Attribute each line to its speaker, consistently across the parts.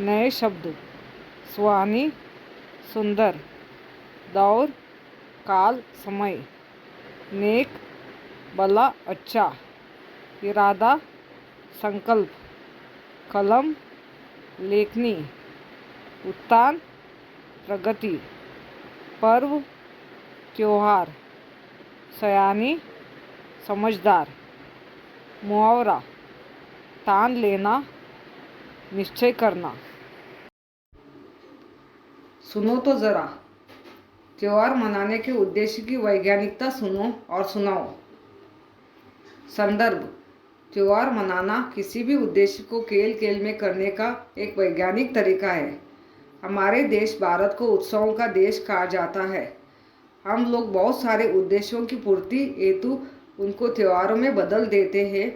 Speaker 1: नए शब्द: सुहानी, सुंदर, दौर, काल, समय, नेक, भला, अच्छा, इरादा, संकल्प, कलम, लेखनी, उत्थान, प्रगति, पर्व, त्योहार, सयानी, समझदार, मुहावरा, तान लेना, निश्चय करना। सुनो तो जरा, त्योहार मनाने के उद्देश्य की वैज्ञानिकता सुनो और सुनाओ। संदर्भ: त्योहार मनाना किसी भी उद्देश्य को खेल खेल में करने का एक वैज्ञानिक तरीका है। हमारे देश भारत को उत्सवों का देश कहा जाता है। हम लोग बहुत सारे उद्देश्यों की पूर्ति हेतु उनको त्योहारों में बदल देते हैं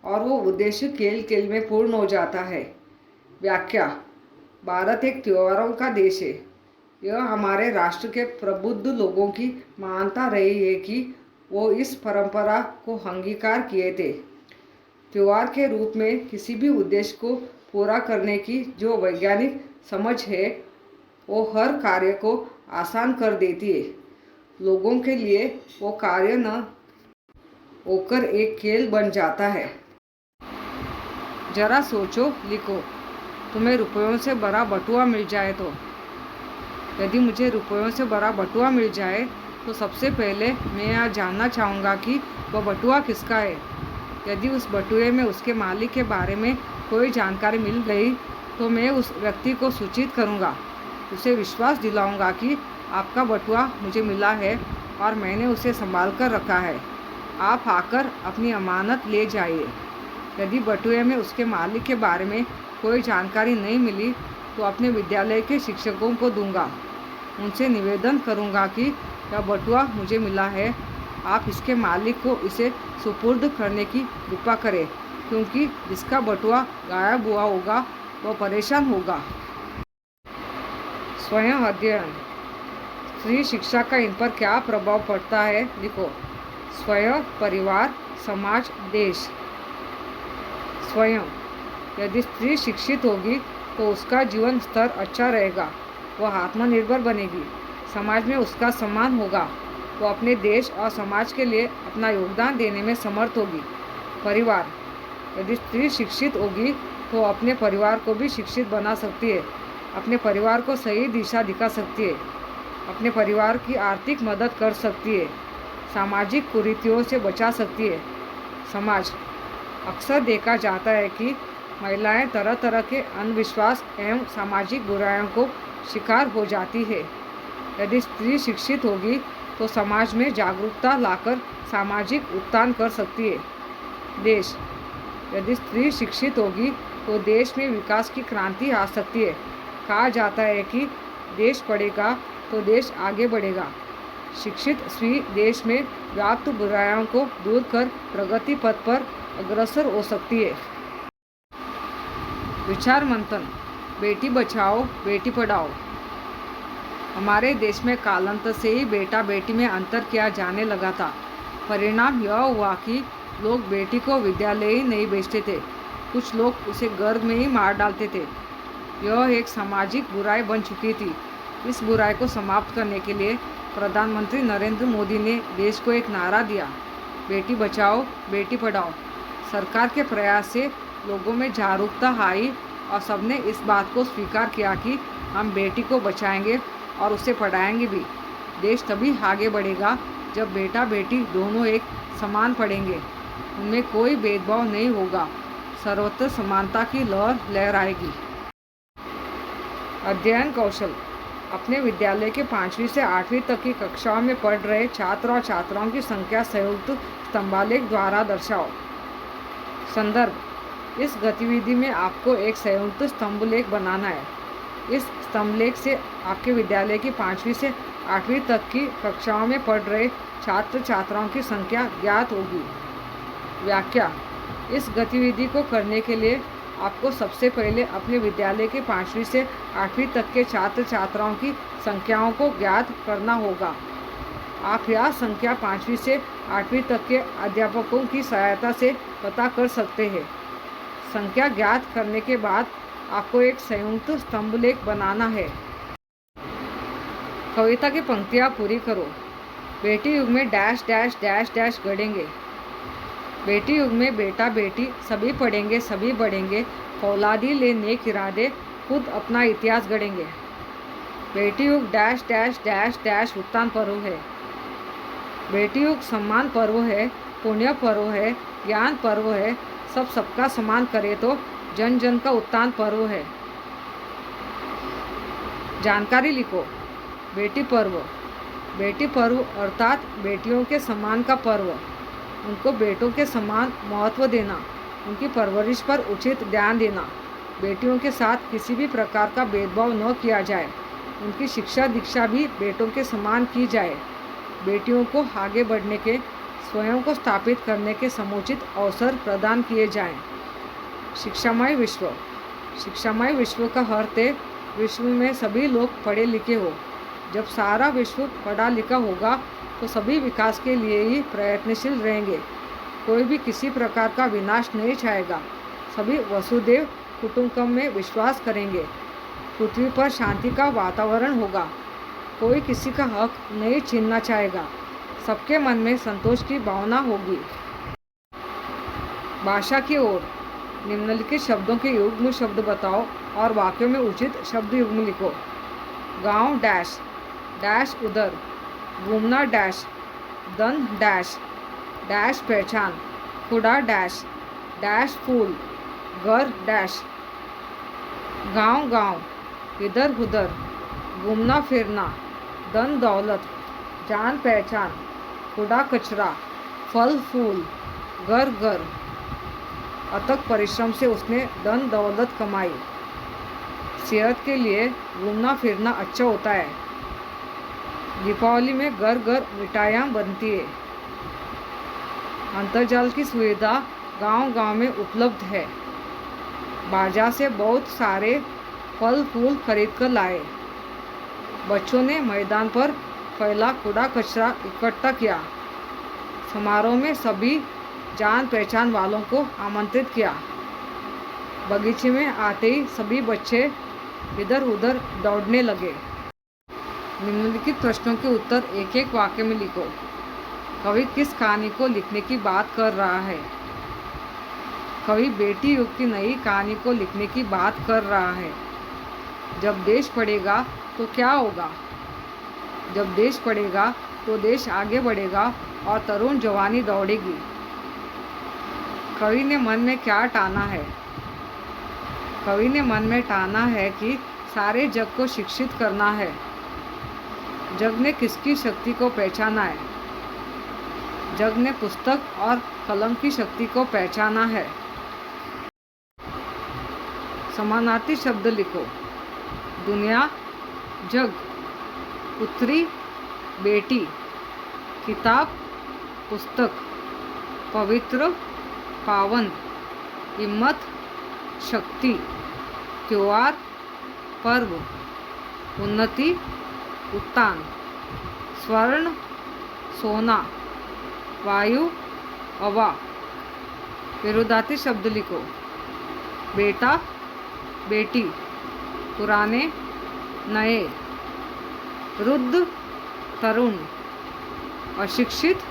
Speaker 1: और वो उद्देश्य खेल खेल में पूर्ण हो जाता है। व्याख्या: भारत एक त्योहारों का देश है। यह हमारे राष्ट्र के प्रबुद्ध लोगों की मान्यता रही है कि वो इस परंपरा को अंगीकार किए थे। त्योहार के रूप में किसी भी उद्देश्य को पूरा करने की जो वैज्ञानिक समझ है वो हर कार्य को आसान कर देती है। लोगों के लिए वो कार्य न होकर एक खेल बन जाता है। जरा सोचो, लिखो। तुम्हें रुपयों से भरा बटुआ मिल जाए तो? यदि मुझे रुपयों से भरा बटुआ मिल जाए तो सबसे पहले मैं यह जानना चाहूँगा कि वह बटुआ किसका है। यदि उस बटुए में उसके मालिक के बारे में कोई जानकारी मिल गई तो मैं उस व्यक्ति को सूचित करूँगा। उसे विश्वास दिलाऊँगा कि आपका बटुआ मुझे मिला है और मैंने उसे संभाल कर रखा है। आप आकर अपनी अमानत ले जाइए। यदि बटुए में उसके मालिक के बारे में कोई जानकारी नहीं मिली तो अपने विद्यालय के शिक्षकों को दूंगा। उनसे निवेदन करूंगा कि यह बटुआ मुझे मिला है, आप इसके मालिक को इसे सुपुर्द करने की कृपा करें, क्योंकि जिसका बटुआ गायब हुआ होगा वह परेशान होगा। स्वयं अध्ययन: स्त्री शिक्षा का इन पर क्या प्रभाव पड़ता है, लिखो। स्वयं, परिवार, समाज, देश। स्वयं: यदि स्त्री शिक्षित होगी तो उसका जीवन स्तर अच्छा रहेगा, वह आत्मनिर्भर बनेगी, समाज में उसका सम्मान होगा, वो अपने देश और समाज के लिए अपना योगदान देने में समर्थ होगी। परिवार: यदि स्त्री शिक्षित होगी तो अपने परिवार को भी शिक्षित बना सकती है, अपने परिवार को सही दिशा दिखा सकती है, अपने परिवार की आर्थिक मदद कर सकती है, सामाजिक कुरीतियों से बचा सकती है। समाज: अक्सर देखा जाता है कि महिलाएं तरह तरह के अंधविश्वास एवं सामाजिक बुराइयों को शिकार हो जाती है। यदि स्त्री शिक्षित होगी तो समाज में जागरूकता लाकर सामाजिक उत्थान कर सकती है। देश: यदि स्त्री शिक्षित होगी तो देश में विकास की क्रांति आ सकती है। कहा जाता है कि देश पढ़ेगा तो देश आगे बढ़ेगा। शिक्षित स्त्री देश में व्याप्त बुराइयों को दूर कर प्रगति पथ पर अग्रसर हो सकती है। विचार मंथन: बेटी बचाओ बेटी पढ़ाओ। हमारे देश में कालांतर से ही बेटा बेटी में अंतर किया जाने लगा था। परिणाम यह हुआ कि लोग बेटी को विद्यालय ही नहीं भेजते थे, कुछ लोग उसे गर्भ में ही मार डालते थे। यह एक सामाजिक बुराई बन चुकी थी। इस बुराई को समाप्त करने के लिए प्रधानमंत्री नरेंद्र मोदी ने देश को एक नारा दिया, बेटी बचाओ बेटी पढ़ाओ। सरकार के प्रयास से लोगों में जागरूकता आई और सबने इस बात को स्वीकार किया कि हम बेटी को बचाएंगे और उसे पढ़ाएंगे भी। देश तभी आगे बढ़ेगा जब बेटा बेटी दोनों एक समान पढ़ेंगे, उनमें कोई भेदभाव नहीं होगा, सर्वत्र समानता की लहर लहराएगी। अध्ययन कौशल: अपने विद्यालय के 5वीं से 8वीं तक की कक्षाओं में पढ़ रहे छात्र और छात्राओं की संख्या संयुक्त स्तंभालेख द्वारा दर्शाओ। संदर्भ: इस गतिविधि में आपको एक संयुक्त स्तंभलेख बनाना है। इस स्तंभलेख से आपके विद्यालय की 5वीं से 8वीं तक की कक्षाओं में पढ़ रहे छात्र छात्राओं की संख्या ज्ञात होगी। व्याख्या: इस गतिविधि को करने के लिए आपको सबसे पहले अपने विद्यालय के 5वीं से 8वीं तक के छात्र छात्राओं की संख्याओं को ज्ञात करना होगा। आप यह संख्या 5वीं से 8वीं तक के अध्यापकों की सहायता से पता कर सकते हैं। संख्या ज्ञात करने के बाद आपको एक संयुक्त स्तंभ लेख बनाना है। कविता की पंक्तियाँ पूरी करो। बेटी युग में डैश डैश डैश डैश गढ़ेंगे। बेटी युग में बेटा बेटी सभी पढ़ेंगे, सभी बढ़ेंगे, फौलादी ले नेक इरादे, खुद अपना इतिहास गढ़ेंगे। बेटी युग डैश डैश डैश डैश उत्थान पर्व है। बेटी युग सम्मान पर्व है, पुण्य पर्व है, ज्ञान पर्व है, सबका सम्मान करे तो जन जन का उत्थान पर्व है। जानकारी लिखो। बेटी पर्व। बेटी पर्व अर्थात बेटियों के सम्मान का पर्व। उनको बेटों के समान महत्व देना, उनकी परवरिश पर उचित ध्यान देना, बेटियों के साथ किसी भी प्रकार का भेदभाव न किया जाए, उनकी शिक्षा दीक्षा भी बेटों के समान की जाए, बेटियों को आगे बढ़ने के, स्वयं को स्थापित करने के समुचित अवसर प्रदान किए जाएं। शिक्षामय विश्व। शिक्षामय विश्व का अर्थ है विश्व में सभी लोग पढ़े लिखे हो। जब सारा विश्व पढ़ा लिखा होगा तो सभी विकास के लिए ही प्रयत्नशील रहेंगे। कोई भी किसी प्रकार का विनाश नहीं चाहेगा। सभी वसुदेव कुटुंबकम में विश्वास करेंगे। पृथ्वी पर शांति का वातावरण होगा। कोई किसी का हक नहीं छीनना चाहेगा। सबके मन में संतोष की भावना होगी। भाषा की ओर। निम्नलिखित शब्दों के युग्म शब्द बताओ और वाक्यों में उचित शब्द युग्म लिखो। गांव डैश डैश उधर, घूमना डैश, दन डैश डैश पहचान, खुदा डैश डैश फूल, घर डैश, गांव गांव, इधर उधर, घूमना फिरना, धन दौलत, जान पहचान, कूड़ा कचरा, फल फूल, घर घर। अथक परिश्रम से उसने धन दौलत कमाई। सेहत के लिए घूमना फिरना अच्छा होता है। दीपावली में घर घर मिठाइयाँ बनती है। अंतर्जाल की सुविधा गांव गांव में उपलब्ध है। बाजार से बहुत सारे फल फूल खरीद कर लाए। बच्चों ने मैदान पर फैला कूड़ा कचरा इकट्ठा किया। समारोह में सभी जान पहचान वालों को आमंत्रित किया। बगीचे में आते ही सभी बच्चे इधर उधर दौड़ने लगे। निम्नलिखित प्रश्नों के उत्तर एक एक वाक्य में लिखो। कवि किस कहानी को लिखने की बात कर रहा है? कवि बेटी युग की नई कहानी को लिखने की बात कर रहा है। जब देश पढ़ेगा तो क्या होगा? जब देश पढ़ेगा तो देश आगे बढ़ेगा और तरुण जवानी दौड़ेगी। कवि ने मन में क्या ठाना है? कवि ने मन में ठाना है कि सारे जग को शिक्षित करना है। जग ने किसकी शक्ति को पहचाना है? जग ने पुस्तक और कलम की शक्ति को पहचाना है। समानार्थी शब्द लिखो। दुनिया, जग, पुत्री, बेटी, किताब, पुस्तक, पवित्र, पावन, हिम्मत, शक्ति, त्योहार, पर्व, उन्नति, उत्थान, स्वर्ण, सोना, वायु, हवा। विरोधार्थी शब्द लिखो। बेटा, बेटी, पुराने, नए, वृद्ध, तरुण, अशिक्षित,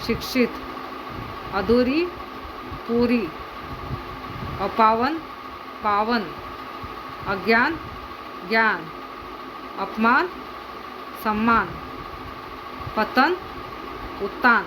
Speaker 1: शिक्षित, अधूरी, पूरी, अपावन, पावन, अज्ञान, ज्ञान, अपमान, सम्मान, पतन, उत्थान।